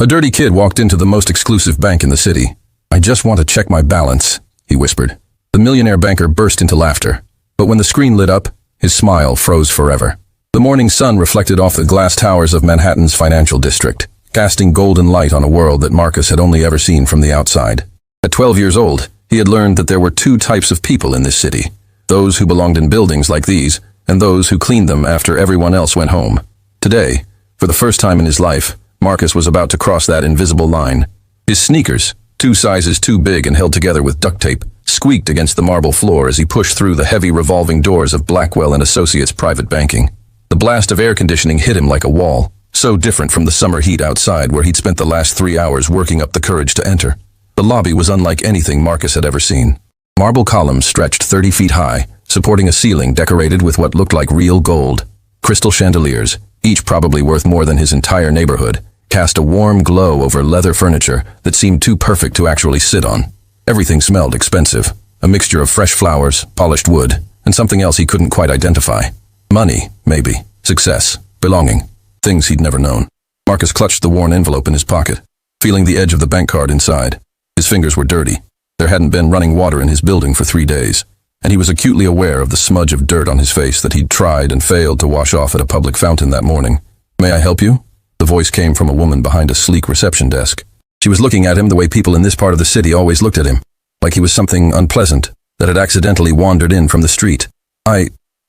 A dirty kid walked into the most exclusive bank in the city. "I just want to check my balance," he whispered. The millionaire banker burst into laughter. But when the screen lit up, his smile froze forever. The morning sun reflected off the glass towers of Manhattan's financial district, casting golden light on a world that Marcus had only ever seen from the outside. At 12 years old, he had learned that there were two types of people in this city: those who belonged in buildings like these, and those who cleaned them after everyone else went home. Today, for the first time in his life, Marcus was about to cross that invisible line. His sneakers, 2 sizes too big and held together with duct tape, squeaked against the marble floor as he pushed through the heavy revolving doors of Blackwell & Associates private banking. The blast of air conditioning hit him like a wall, so different from the summer heat outside where he'd spent the last 3 hours working up the courage to enter. The lobby was unlike anything Marcus had ever seen. Marble columns stretched 30 feet high, supporting a ceiling decorated with what looked like real gold. Crystal chandeliers, each probably worth more than his entire neighborhood, cast a warm glow over leather furniture that seemed too perfect to actually sit on. Everything smelled expensive, a mixture of fresh flowers, polished wood, and something else he couldn't quite identify. Money, maybe. Success. Belonging. Things he'd never known. Marcus clutched the worn envelope in his pocket, feeling the edge of the bank card inside. His fingers were dirty. There hadn't been running water in his building for 3 days, and he was acutely aware of the smudge of dirt on his face that he'd tried and failed to wash off at a public fountain that morning. "May I help you?" The voice came from a woman behind a sleek reception desk. She was looking at him the way people in this part of the city always looked at him, like he was something unpleasant that had accidentally wandered in from the street.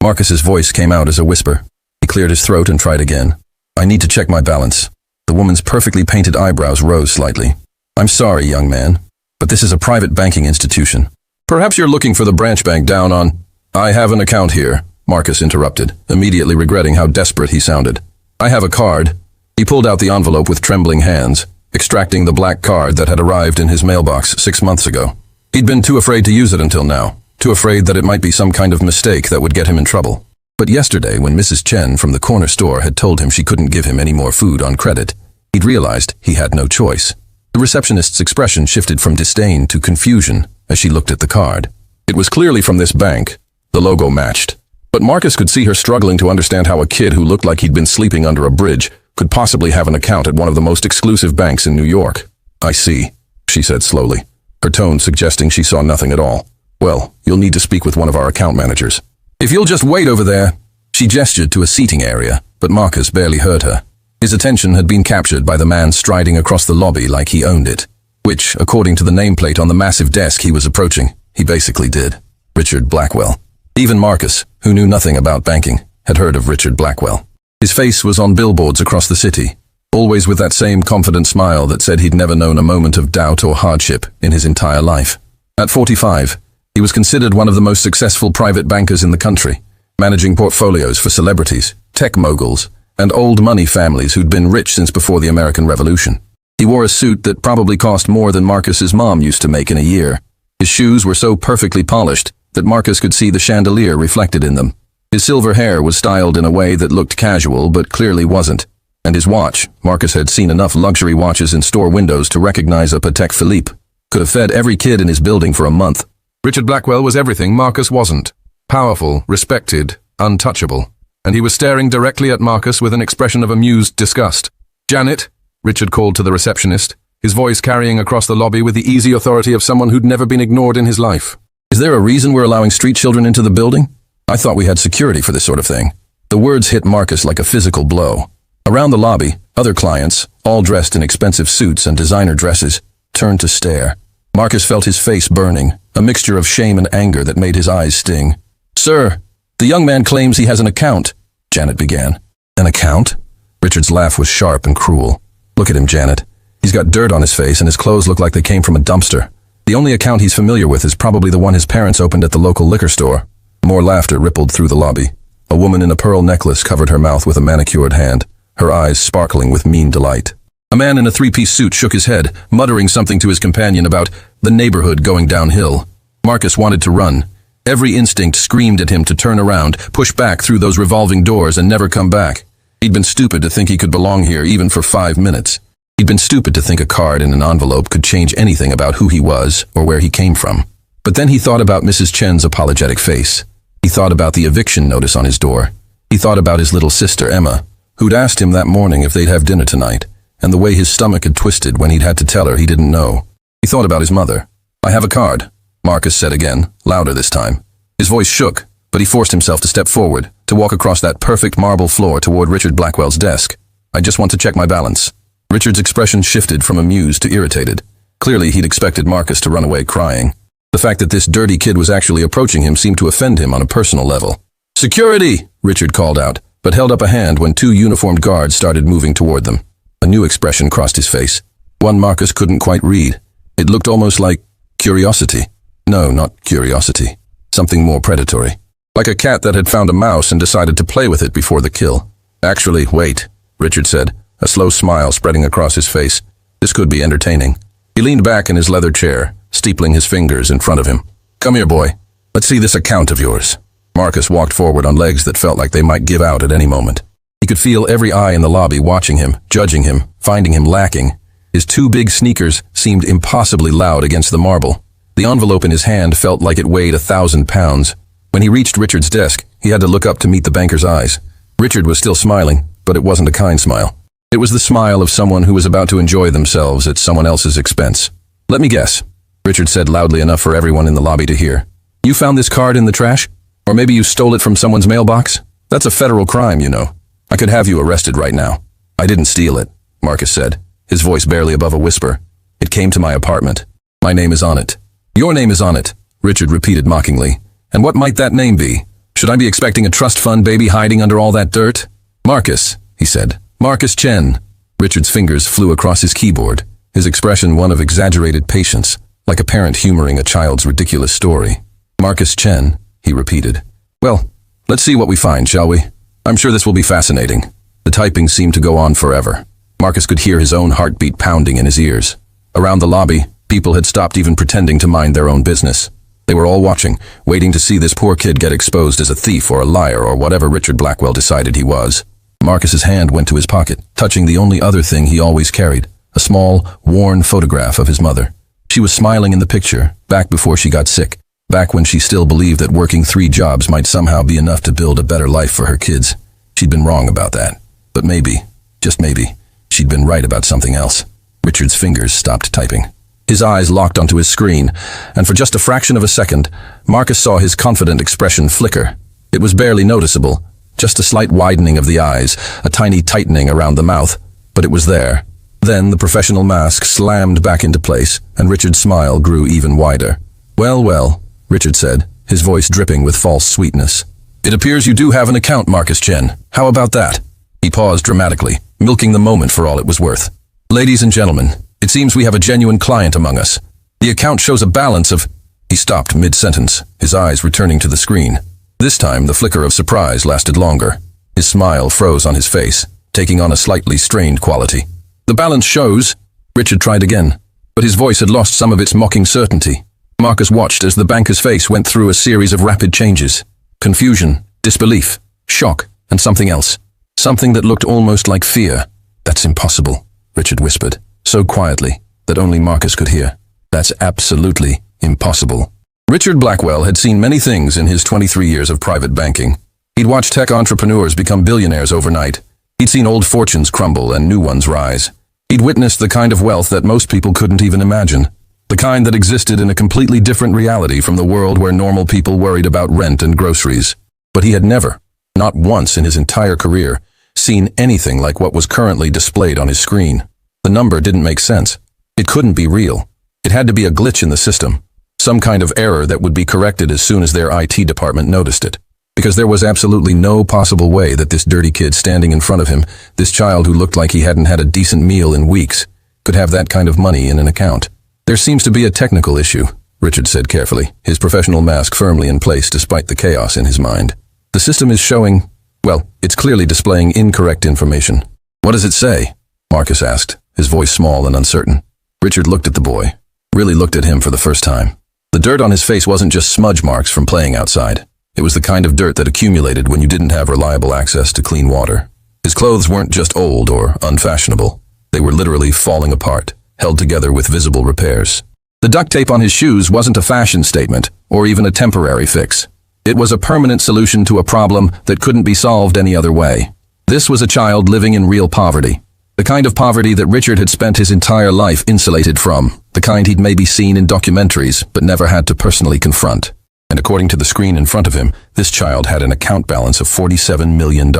Marcus's voice came out as a whisper. He cleared his throat and tried again. "I need to check my balance." The woman's perfectly painted eyebrows rose slightly. "I'm sorry, young man, but this is a private banking institution. Perhaps you're looking for the branch bank down on—" "I have an account here," Marcus interrupted, immediately regretting how desperate he sounded. "I have a card." He pulled out the envelope with trembling hands, extracting the black card that had arrived in his mailbox 6 months ago. He'd been too afraid to use it until now, too afraid that it might be some kind of mistake that would get him in trouble. But yesterday, when Mrs. Chen from the corner store had told him she couldn't give him any more food on credit, he'd realized he had no choice. The receptionist's expression shifted from disdain to confusion as she looked at the card. It was clearly from this bank. The logo matched. But Marcus could see her struggling to understand how a kid who looked like he'd been sleeping under a bridge could possibly have an account at one of the most exclusive banks in New York. "I see," she said slowly, her tone suggesting she saw nothing at all. "Well, you'll need to speak with one of our account managers. If you'll just wait over there." She gestured to a seating area, but Marcus barely heard her. His attention had been captured by the man striding across the lobby like he owned it, which, according to the nameplate on the massive desk he was approaching, he basically did. Richard Blackwell. Even Marcus, who knew nothing about banking, had heard of Richard Blackwell. His face was on billboards across the city, always with that same confident smile that said he'd never known a moment of doubt or hardship in his entire life. At 45, he was considered one of the most successful private bankers in the country, managing portfolios for celebrities, tech moguls, and old money families who'd been rich since before the American Revolution. He wore a suit that probably cost more than Marcus's mom used to make in a year. His shoes were so perfectly polished that Marcus could see the chandelier reflected in them. His silver hair was styled in a way that looked casual but clearly wasn't. And his watch, Marcus had seen enough luxury watches in store windows to recognize a Patek Philippe, could have fed every kid in his building for a month. Richard Blackwell was everything Marcus wasn't. Powerful, respected, untouchable. And he was staring directly at Marcus with an expression of amused disgust. "Janet," Richard called to the receptionist, his voice carrying across the lobby with the easy authority of someone who'd never been ignored in his life. "Is there a reason we're allowing street children into the building? I thought we had security for this sort of thing." The words hit Marcus like a physical blow. Around the lobby, other clients, all dressed in expensive suits and designer dresses, turned to stare. Marcus felt his face burning, a mixture of shame and anger that made his eyes sting. "Sir, the young man claims he has an account," Janet began. "An account?" Richard's laugh was sharp and cruel. "Look at him, Janet. He's got dirt on his face and his clothes look like they came from a dumpster. The only account he's familiar with is probably the one his parents opened at the local liquor store." More laughter rippled through the lobby. A woman in a pearl necklace covered her mouth with a manicured hand, her eyes sparkling with mean delight. A man in a three-piece suit shook his head, muttering something to his companion about the neighborhood going downhill. Marcus wanted to run. Every instinct screamed at him to turn around, push back through those revolving doors and never come back. He'd been stupid to think he could belong here even for 5 minutes. He'd been stupid to think a card in an envelope could change anything about who he was or where he came from. But then he thought about Mrs. Chen's apologetic face. He thought about the eviction notice on his door. He thought about his little sister, Emma, who'd asked him that morning if they'd have dinner tonight, and the way his stomach had twisted when he'd had to tell her he didn't know. He thought about his mother. "I have a card," Marcus said again, louder this time. His voice shook, but he forced himself to step forward, to walk across that perfect marble floor toward Richard Blackwell's desk. "I just want to check my balance." Richard's expression shifted from amused to irritated. Clearly he'd expected Marcus to run away crying. The fact that this dirty kid was actually approaching him seemed to offend him on a personal level. "Security!" Richard called out, but held up a hand when two uniformed guards started moving toward them. A new expression crossed his face, one Marcus couldn't quite read. It looked almost like curiosity. No, not curiosity. Something more predatory. Like a cat that had found a mouse and decided to play with it before the kill. "Actually, wait," Richard said, a slow smile spreading across his face. This could be entertaining. He leaned back in his leather chair, steepling his fingers in front of him. "Come here, boy. Let's see this account of yours." Marcus walked forward on legs that felt like they might give out at any moment. He could feel every eye in the lobby watching him, judging him, finding him lacking. His two big sneakers seemed impossibly loud against the marble. The envelope in his hand felt like it weighed 1,000 pounds. When he reached Richard's desk, he had to look up to meet the banker's eyes. Richard was still smiling, but it wasn't a kind smile. It was the smile of someone who was about to enjoy themselves at someone else's expense. "Let me guess," Richard said loudly enough for everyone in the lobby to hear. "You found this card in the trash? Or maybe you stole it from someone's mailbox? That's a federal crime, you know. I could have you arrested right now." "I didn't steal it," Marcus said, his voice barely above a whisper. "It came to my apartment. My name is on it." "Your name is on it," Richard repeated mockingly. "And what might that name be? Should I be expecting a trust fund baby hiding under all that dirt?" "Marcus," he said. "Marcus Chen." Richard's fingers flew across his keyboard, his expression one of exaggerated patience, like a parent humoring a child's ridiculous story. "Marcus Chen," he repeated. "Well, let's see what we find, shall we? I'm sure this will be fascinating." The typing seemed to go on forever. Marcus could hear his own heartbeat pounding in his ears. Around the lobby, people had stopped even pretending to mind their own business. They were all watching, waiting to see this poor kid get exposed as a thief or a liar or whatever Richard Blackwell decided he was. Marcus's hand went to his pocket, touching the only other thing he always carried, a small, worn photograph of his mother. She was smiling in the picture, back before she got sick, back when she still believed that working 3 jobs might somehow be enough to build a better life for her kids. She'd been wrong about that. But maybe, just maybe, she'd been right about something else. Richard's fingers stopped typing. His eyes locked onto his screen, and for just a fraction of a second, Marcus saw his confident expression flicker. It was barely noticeable, just a slight widening of the eyes, a tiny tightening around the mouth, but it was there. Then the professional mask slammed back into place, and Richard's smile grew even wider. "Well, well," Richard said, his voice dripping with false sweetness. "It appears you do have an account, Marcus Chen. How about that?" He paused dramatically, milking the moment for all it was worth. "Ladies and gentlemen, it seems we have a genuine client among us. The account shows a balance of—" He stopped mid-sentence, his eyes returning to the screen. This time, the flicker of surprise lasted longer. His smile froze on his face, taking on a slightly strained quality. "The balance shows—" Richard tried again, but his voice had lost some of its mocking certainty. Marcus watched as the banker's face went through a series of rapid changes. Confusion, disbelief, shock, and something else. Something that looked almost like fear. "That's impossible," Richard whispered, so quietly that only Marcus could hear. "That's absolutely impossible." Richard Blackwell had seen many things in his 23 years of private banking. He'd watched tech entrepreneurs become billionaires overnight. He'd seen old fortunes crumble and new ones rise. He'd witnessed the kind of wealth that most people couldn't even imagine. The kind that existed in a completely different reality from the world where normal people worried about rent and groceries. But he had never, not once in his entire career, seen anything like what was currently displayed on his screen. The number didn't make sense. It couldn't be real. It had to be a glitch in the system. Some kind of error that would be corrected as soon as their IT department noticed it. Because there was absolutely no possible way that this dirty kid standing in front of him, this child who looked like he hadn't had a decent meal in weeks, could have that kind of money in an account. "There seems to be a technical issue," Richard said carefully, his professional mask firmly in place despite the chaos in his mind. "The system is showing, well, it's clearly displaying incorrect information." "What does it say?" Marcus asked, his voice small and uncertain. Richard looked at the boy, really looked at him for the first time. The dirt on his face wasn't just smudge marks from playing outside. It was the kind of dirt that accumulated when you didn't have reliable access to clean water. His clothes weren't just old or unfashionable. They were literally falling apart, held together with visible repairs. The duct tape on his shoes wasn't a fashion statement, or even a temporary fix. It was a permanent solution to a problem that couldn't be solved any other way. This was a child living in real poverty. The kind of poverty that Richard had spent his entire life insulated from, the kind he'd maybe seen in documentaries but never had to personally confront. And according to the screen in front of him, this child had an account balance of $47 million.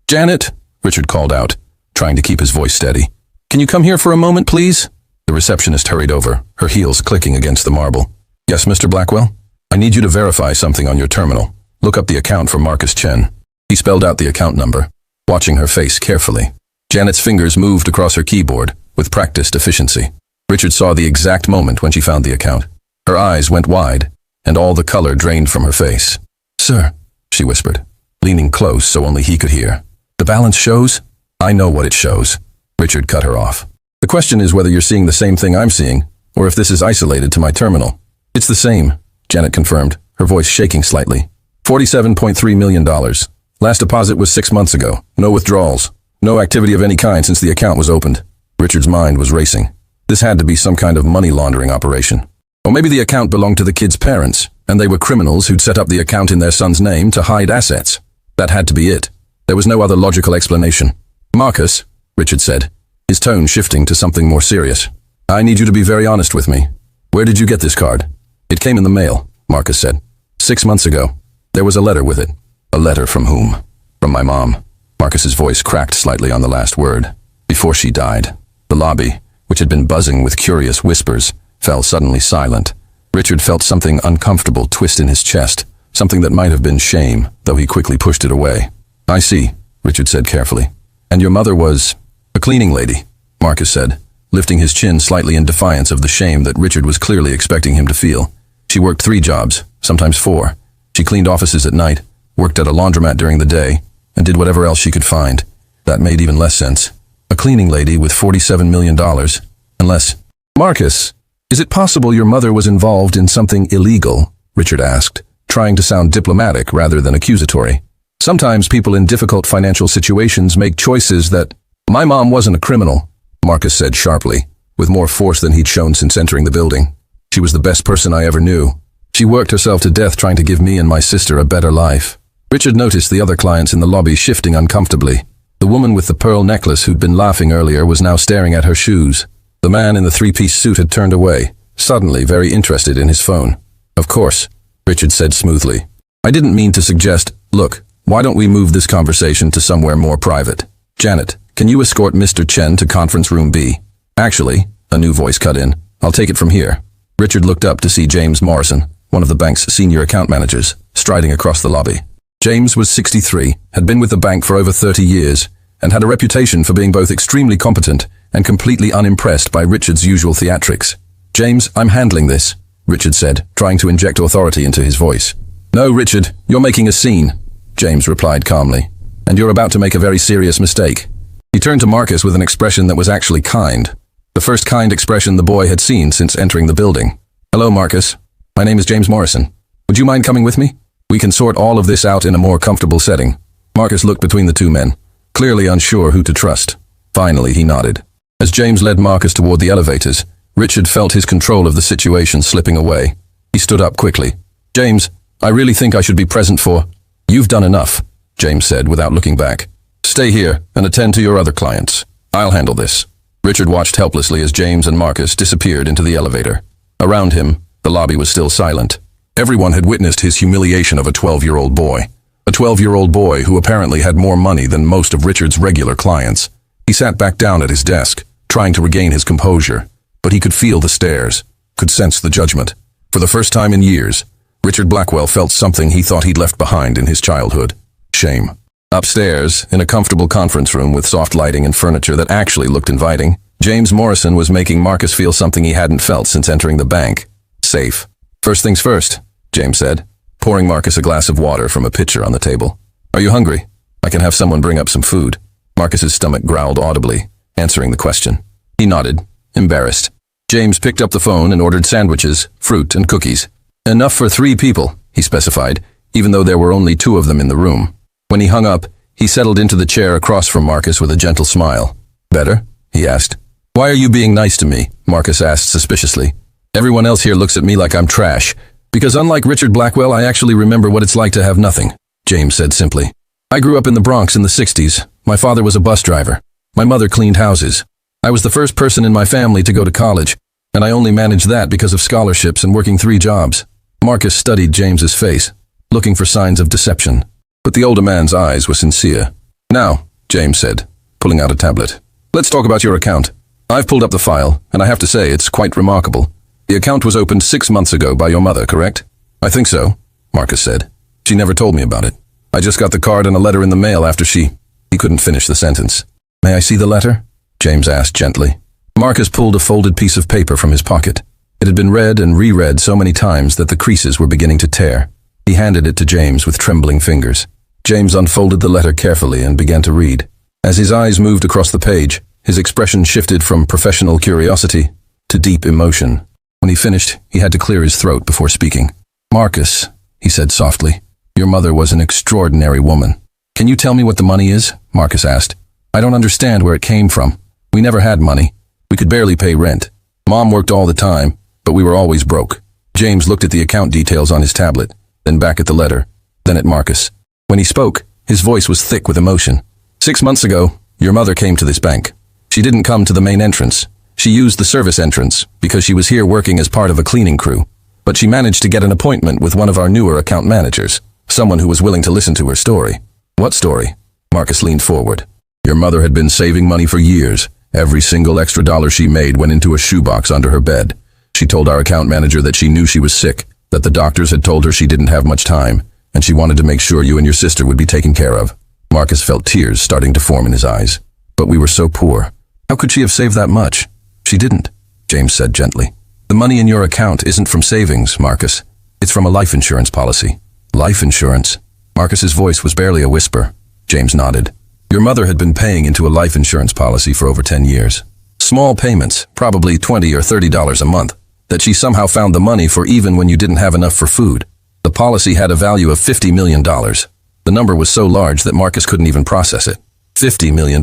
"Janet," Richard called out, trying to keep his voice steady. "Can you come here for a moment, please?" The receptionist hurried over, her heels clicking against the marble. "Yes, Mr. Blackwell? I need you to verify something on your terminal. Look up the account for Marcus Chen." He spelled out the account number, watching her face carefully. Janet's fingers moved across her keyboard with practiced efficiency. Richard saw the exact moment when she found the account. Her eyes went wide, and all the color drained from her face. "Sir," she whispered, leaning close so only he could hear. "The balance shows?" "I know what it shows." Richard cut her off. "The question is whether you're seeing the same thing I'm seeing, or if this is isolated to my terminal." "It's the same," Janet confirmed, her voice shaking slightly. $47.3 million. Last deposit was 6 months ago. No withdrawals. No activity of any kind since the account was opened. Richard's mind was racing. This had to be some kind of money laundering operation. Or maybe the account belonged to the kid's parents, and they were criminals who'd set up the account in their son's name to hide assets. That had to be it. There was no other logical explanation. "Marcus," Richard said, his tone shifting to something more serious. "I need you to be very honest with me. Where did you get this card?" "It came in the mail," Marcus said. 6 months ago. There was a letter with it." "A letter from whom?" "From my mom." Marcus's voice cracked slightly on the last word. "Before she died." The lobby, which had been buzzing with curious whispers, fell suddenly silent. Richard felt something uncomfortable twist in his chest, something that might have been shame, though he quickly pushed it away. "I see," Richard said carefully. "And your mother was—" "A cleaning lady," Marcus said, lifting his chin slightly in defiance of the shame that Richard was clearly expecting him to feel. "She worked 3 jobs, sometimes 4. She cleaned offices at night, worked at a laundromat during the day, and did whatever else she could find." That made even less sense. A cleaning lady with $47 million. Unless— "Marcus, is it possible your mother was involved in something illegal?" Richard asked, trying to sound diplomatic rather than accusatory. "Sometimes people in difficult financial situations make choices that—" "My mom wasn't a criminal," Marcus said sharply, with more force than he'd shown since entering the building. "She was the best person I ever knew. She worked herself to death trying to give me and my sister a better life." Richard noticed the other clients in the lobby shifting uncomfortably. The woman with the pearl necklace who'd been laughing earlier was now staring at her shoes. The man in the 3-piece suit had turned away, suddenly very interested in his phone. "Of course," Richard said smoothly. "I didn't mean to suggest— Look, why don't we move this conversation to somewhere more private? Janet, can you escort Mr. Chen to conference room B?" "Actually," a new voice cut in, "I'll take it from here." Richard looked up to see James Morrison, one of the bank's senior account managers, striding across the lobby. James was 63, had been with the bank for over 30 years, and had a reputation for being both extremely competent and completely unimpressed by Richard's usual theatrics. "James, I'm handling this," Richard said, trying to inject authority into his voice. "No, Richard, you're making a scene," James replied calmly, "and you're about to make a very serious mistake." He turned to Marcus with an expression that was actually kind. The first kind expression the boy had seen since entering the building. "Hello, Marcus. My name is James Morrison. Would you mind coming with me? We can sort all of this out in a more comfortable setting." Marcus looked between the two men, clearly unsure who to trust. Finally, he nodded. As James led Marcus toward the elevators, Richard felt his control of the situation slipping away. He stood up quickly. "James, I really think I should be present for—" "You've done enough," James said without looking back. "Stay here and attend to your other clients. I'll handle this." Richard watched helplessly as James and Marcus disappeared into the elevator. Around him, the lobby was still silent. Everyone had witnessed his humiliation of a 12-year-old boy. A 12-year-old boy who apparently had more money than most of Richard's regular clients. He sat back down at his desk, trying to regain his composure, but he could feel the stares, could sense the judgment. For the first time in years, Richard Blackwell felt something he thought he'd left behind in his childhood. Shame. Upstairs, in a comfortable conference room with soft lighting and furniture that actually looked inviting, James Morrison was making Marcus feel something he hadn't felt since entering the bank. Safe. "First things first," James said, pouring Marcus a glass of water from a pitcher on the table. "Are you hungry? I can have someone bring up some food." Marcus's stomach growled audibly, answering the question. He nodded, embarrassed. James picked up the phone and ordered sandwiches, fruit, and cookies. "Enough for 3 people, he specified, even though there were only 2 of them in the room. When he hung up, he settled into the chair across from Marcus with a gentle smile. "Better?" he asked. "Why are you being nice to me?" Marcus asked suspiciously. "Everyone else here looks at me like I'm trash, because unlike Richard Blackwell, I actually remember what it's like to have nothing," James said simply. "I grew up in the Bronx in the 60s. My father was a bus driver. My mother cleaned houses. I was the first person in my family to go to college, and I only managed that because of scholarships and working 3 jobs. Marcus studied James's face, looking for signs of deception. But the older man's eyes were sincere. Now, James said, pulling out a tablet. Let's talk about your account. I've pulled up the file, and I have to say it's quite remarkable. The account was opened 6 months ago by your mother, correct? I think so, Marcus said. She never told me about it. I just got the card and a letter in the mail after He couldn't finish the sentence. May I see the letter? James asked gently. Marcus pulled a folded piece of paper from his pocket. It had been read and reread so many times that the creases were beginning to tear. He handed it to James with trembling fingers. James unfolded the letter carefully and began to read. As his eyes moved across the page, his expression shifted from professional curiosity to deep emotion. When he finished, he had to clear his throat before speaking. Marcus, he said softly, your mother was an extraordinary woman. Can you tell me what the money is? Marcus asked. I don't understand where it came from. We never had money. We could barely pay rent. Mom worked all the time, but we were always broke. James looked at the account details on his tablet, then back at the letter, then at Marcus. When he spoke, his voice was thick with emotion. 6 months ago, your mother came to this bank. She didn't come to the main entrance. She used the service entrance because she was here working as part of a cleaning crew. But she managed to get an appointment with one of our newer account managers, someone who was willing to listen to her story. What story? Marcus leaned forward. Your mother had been saving money for years. Every single extra dollar she made went into a shoebox under her bed. She told our account manager that she knew she was sick, that the doctors had told her she didn't have much time, and she wanted to make sure you and your sister would be taken care of. Marcus felt tears starting to form in his eyes. But we were so poor. How could she have saved that much? She didn't, James said gently. The money in your account isn't from savings, Marcus. It's from a life insurance policy. Life insurance? Marcus's voice was barely a whisper. James nodded. Your mother had been paying into a life insurance policy for over 10 years. Small payments, probably $20 or $30 a month, that she somehow found the money for even when you didn't have enough for food. The policy had a value of $50 million. The number was so large that Marcus couldn't even process it. $50 million.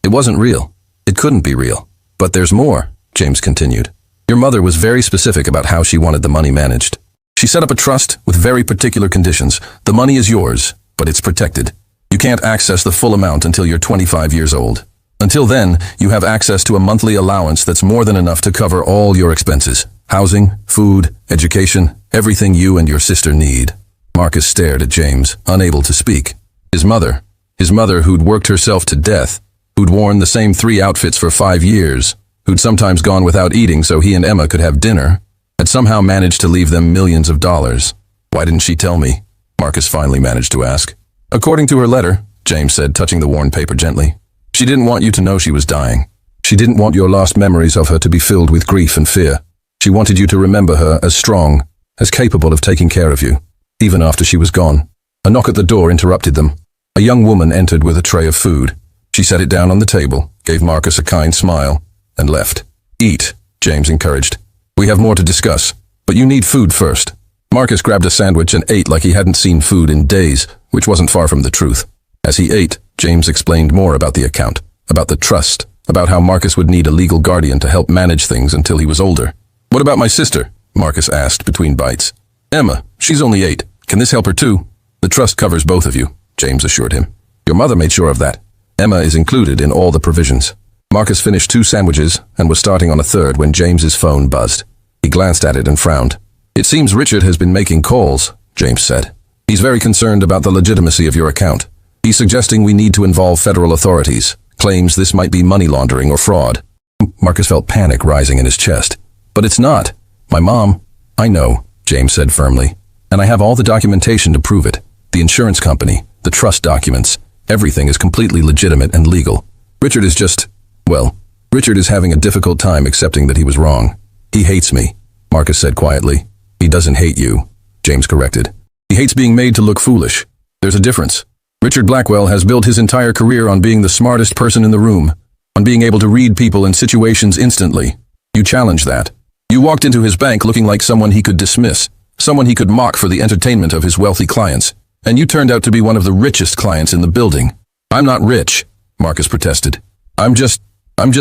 It wasn't real. It couldn't be real. But there's more, James continued. Your mother was very specific about how she wanted the money managed. She set up a trust with very particular conditions. The money is yours, but it's protected. You can't access the full amount until you're 25 years old. Until then, you have access to a monthly allowance that's more than enough to cover all your expenses. Housing, food, education, everything you and your sister need. Marcus stared at James, unable to speak. His mother who'd worked herself to death, who'd worn the same 3 outfits for 5 years, who'd sometimes gone without eating so he and Emma could have dinner, had somehow managed to leave them millions of dollars. Why didn't she tell me? Marcus finally managed to ask. According to her letter, James said, touching the worn paper gently, she didn't want you to know she was dying. She didn't want your lost memories of her to be filled with grief and fear. She wanted you to remember her as strong, as capable of taking care of you, even after she was gone. A knock at the door interrupted them. A young woman entered with a tray of food. She set it down on the table, gave Marcus a kind smile, and left. Eat, James encouraged. We have more to discuss, but you need food first. Marcus grabbed a sandwich and ate like he hadn't seen food in days, which wasn't far from the truth. As he ate, James explained more about the account, about the trust, about how Marcus would need a legal guardian to help manage things until he was older. What about my sister? Marcus asked between bites. Emma, she's only 8. Can this help her too? The trust covers both of you, James assured him. Your mother made sure of that. Emma is included in all the provisions. Marcus finished 2 sandwiches and was starting on a third when James's phone buzzed. He glanced at it and frowned. It seems Richard has been making calls, James said. He's very concerned about the legitimacy of your account. He's suggesting we need to involve federal authorities, claims this might be money laundering or fraud. Marcus felt panic rising in his chest. But it's not. My mom. I know, James said firmly. And I have all the documentation to prove it. The insurance company, the trust documents, everything is completely legitimate and legal. Richard is just, well, Richard is having a difficult time accepting that he was wrong. He hates me, Marcus said quietly. He doesn't hate you, James corrected. He hates being made to look foolish. There's a difference. Richard Blackwell has built his entire career on being the smartest person in the room, on being able to read people and situations instantly. You challenge that. You walked into his bank looking like someone he could dismiss, someone he could mock for the entertainment of his wealthy clients, and you turned out to be one of the richest clients in the building. I'm not rich, Marcus protested. I'm just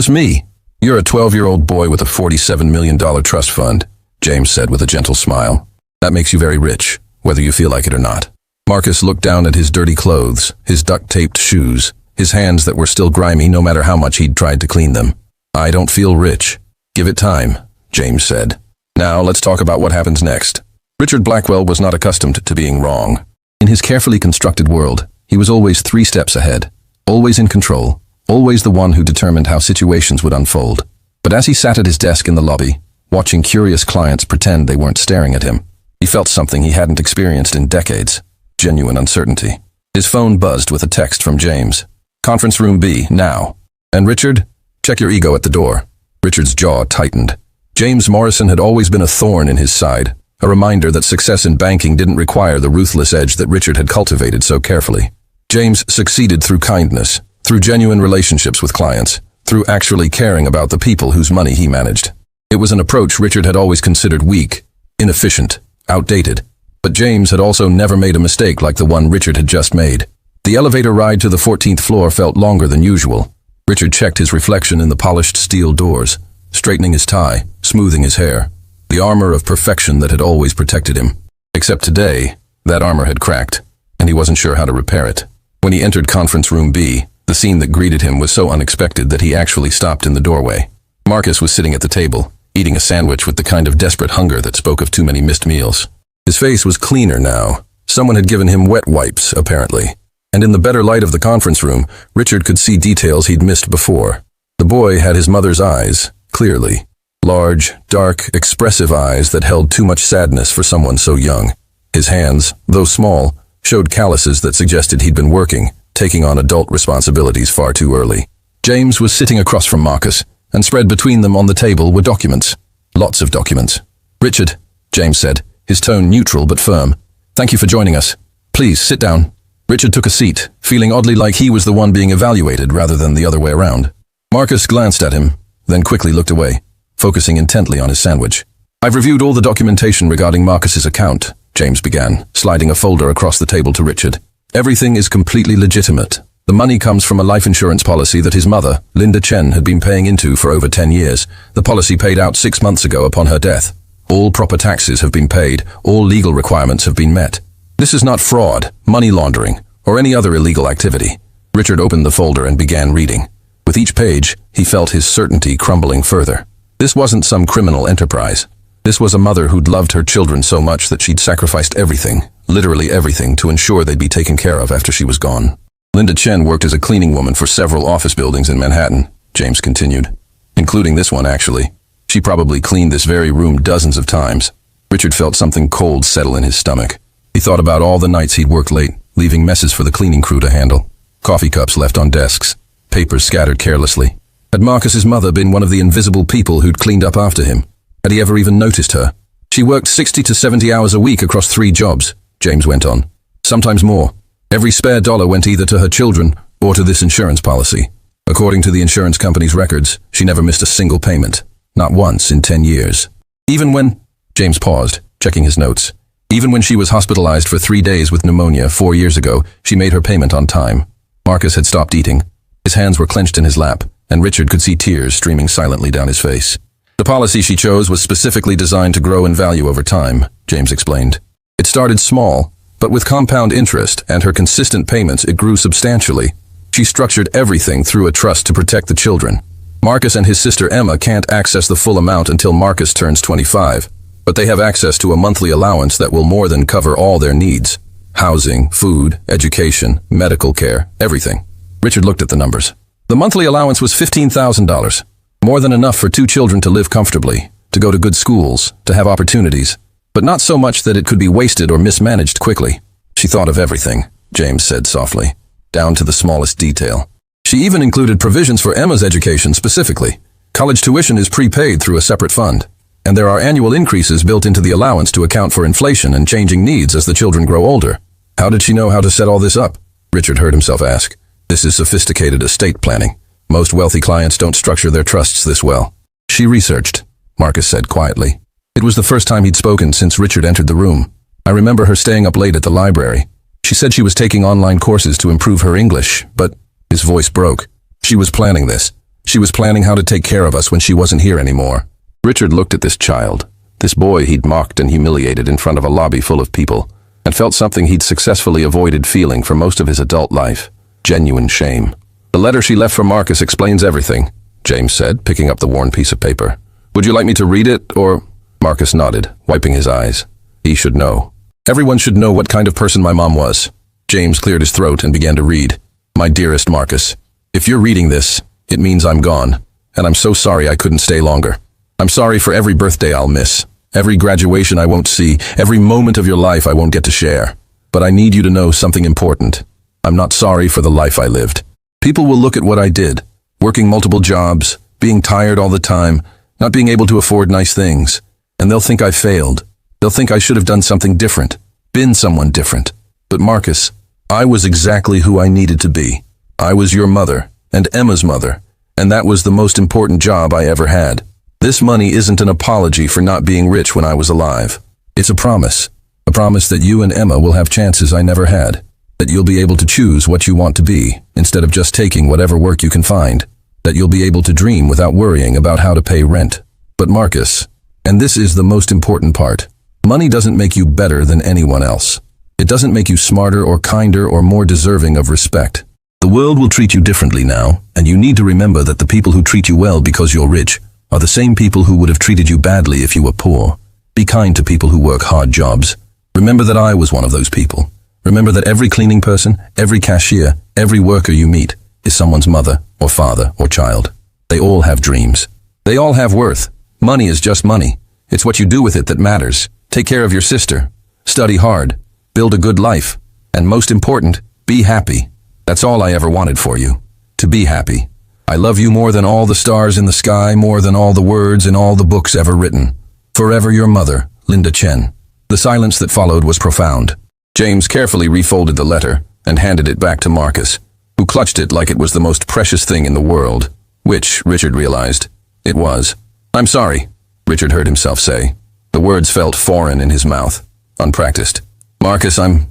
me. You're a 12-year-old boy with a $47 million trust fund, James said with a gentle smile. That makes you very rich, whether you feel like it or not. Marcus looked down at his dirty clothes, his duct-taped shoes, his hands that were still grimy no matter how much he'd tried to clean them. "I don't feel rich." "Give it time," James said. "Now let's talk about what happens next." Richard Blackwell was not accustomed to being wrong. In his carefully constructed world, he was always 3 steps ahead, always in control, always the one who determined how situations would unfold. But as he sat at his desk in the lobby, watching curious clients pretend they weren't staring at him, he felt something he hadn't experienced in decades: genuine uncertainty. His phone buzzed with a text from James. "Conference room B, now." "And Richard? Check your ego at the door." Richard's jaw tightened. James Morrison had always been a thorn in his side, a reminder that success in banking didn't require the ruthless edge that Richard had cultivated so carefully. James succeeded through kindness, through genuine relationships with clients, through actually caring about the people whose money he managed. It was an approach Richard had always considered weak, inefficient, outdated. But James had also never made a mistake like the one Richard had just made. The elevator ride to the 14th floor felt longer than usual. Richard checked his reflection in the polished steel doors, straightening his tie, smoothing his hair. The armor of perfection that had always protected him. Except today, that armor had cracked, and he wasn't sure how to repair it. When he entered conference room B, the scene that greeted him was so unexpected that he actually stopped in the doorway. Marcus was sitting at the table, eating a sandwich with the kind of desperate hunger that spoke of too many missed meals. His face was cleaner now. Someone had given him wet wipes, apparently. And in the better light of the conference room, Richard could see details he'd missed before. The boy had his mother's eyes, clearly. Large, dark, expressive eyes that held too much sadness for someone so young. His hands, though small, showed calluses that suggested he'd been working, taking on adult responsibilities far too early. James was sitting across from Marcus, and spread between them on the table were documents. Lots of documents. "Richard," James said, his tone neutral but firm. "Thank you for joining us. Please, sit down." Richard took a seat, feeling oddly like he was the one being evaluated rather than the other way around. Marcus glanced at him, then quickly looked away, focusing intently on his sandwich. "I've reviewed all the documentation regarding Marcus's account," James began, sliding a folder across the table to Richard. "Everything is completely legitimate. The money comes from a life insurance policy that his mother, Linda Chen, had been paying into for over 10 years. The policy paid out 6 months ago upon her death. All proper taxes have been paid, all legal requirements have been met. This is not fraud, money laundering, or any other illegal activity." Richard opened the folder and began reading. With each page, he felt his certainty crumbling further. This wasn't some criminal enterprise. This was a mother who'd loved her children so much that she'd sacrificed everything, literally everything, to ensure they'd be taken care of after she was gone. "Linda Chen worked as a cleaning woman for several office buildings in Manhattan," James continued. "Including this one, actually. She probably cleaned this very room dozens of times." Richard felt something cold settle in his stomach. He thought about all the nights he'd worked late, leaving messes for the cleaning crew to handle. Coffee cups left on desks, papers scattered carelessly. Had Marcus's mother been one of the invisible people who'd cleaned up after him? Had he ever even noticed her? "She worked 60 to 70 hours a week across 3 jobs, James went on. "Sometimes more. Every spare dollar went either to her children or to this insurance policy. According to the insurance company's records, she never missed a single payment. Not once in 10 years. Even when—" James paused, checking his notes. "Even when she was hospitalized for 3 days with pneumonia 4 years ago, she made her payment on time." Marcus had stopped eating. His hands were clenched in his lap, and Richard could see tears streaming silently down his face. "The policy she chose was specifically designed to grow in value over time," James explained. "It started small, but with compound interest and her consistent payments, it grew substantially. She structured everything through a trust to protect the children. Marcus and his sister Emma can't access the full amount until Marcus turns 25, but they have access to a monthly allowance that will more than cover all their needs. Housing, food, education, medical care, everything." Richard looked at the numbers. The monthly allowance was $15,000. More than enough for 2 children to live comfortably, to go to good schools, to have opportunities, but not so much that it could be wasted or mismanaged quickly. "She thought of everything," James said softly, "down to the smallest detail. She even included provisions for Emma's education specifically. College tuition is prepaid through a separate fund, and there are annual increases built into the allowance to account for inflation and changing needs as the children grow older." "How did she know how to set all this up?" Richard heard himself ask. "This is sophisticated estate planning. Most wealthy clients don't structure their trusts this well." "She researched," Marcus said quietly. It was the first time he'd spoken since Richard entered the room. "I remember her staying up late at the library. She said she was taking online courses to improve her English, but—" His voice broke. "She was planning this. She was planning how to take care of us when she wasn't here anymore." Richard looked at this child, this boy he'd mocked and humiliated in front of a lobby full of people, and felt something he'd successfully avoided feeling for most of his adult life: genuine shame. The letter she left for Marcus explains everything, James said, picking up the worn piece of paper. Would you like me to read it, or? Marcus nodded, wiping his eyes. He should know. Everyone should know what kind of person my mom was. James cleared his throat and began to read. My dearest Marcus, if you're reading this, it means I'm gone, and I'm so sorry I couldn't stay longer. I'm sorry for every birthday I'll miss, every graduation I won't see, every moment of your life I won't get to share. But I need you to know something important. I'm not sorry for the life I lived. People will look at what I did, working multiple jobs, being tired all the time, not being able to afford nice things, and they'll think I failed. They'll think I should have done something different, been someone different. But Marcus, I was exactly who I needed to be. I was your mother, and Emma's mother, and that was the most important job I ever had. This money isn't an apology for not being rich when I was alive. It's a promise that you and Emma will have chances I never had, that you'll be able to choose what you want to be, instead of just taking whatever work you can find, that you'll be able to dream without worrying about how to pay rent. But Marcus, and this is the most important part, money doesn't make you better than anyone else. It doesn't make you smarter or kinder or more deserving of respect. The world will treat you differently now, and you need to remember that the people who treat you well because you're rich are the same people who would have treated you badly if you were poor. Be kind to people who work hard jobs. Remember that I was one of those people. Remember that every cleaning person, every cashier, every worker you meet is someone's mother or father or child. They all have dreams. They all have worth. Money is just money. It's what you do with it that matters. Take care of your sister. Study hard. Build a good life. And most important, be happy. That's all I ever wanted for you. To be happy. I love you more than all the stars in the sky, more than all the words in all the books ever written. Forever your mother, Linda Chen. The silence that followed was profound. James carefully refolded the letter and handed it back to Marcus, who clutched it like it was the most precious thing in the world, which, Richard realized, it was. I'm sorry, Richard heard himself say. The words felt foreign in his mouth, unpracticed. Marcus, I'm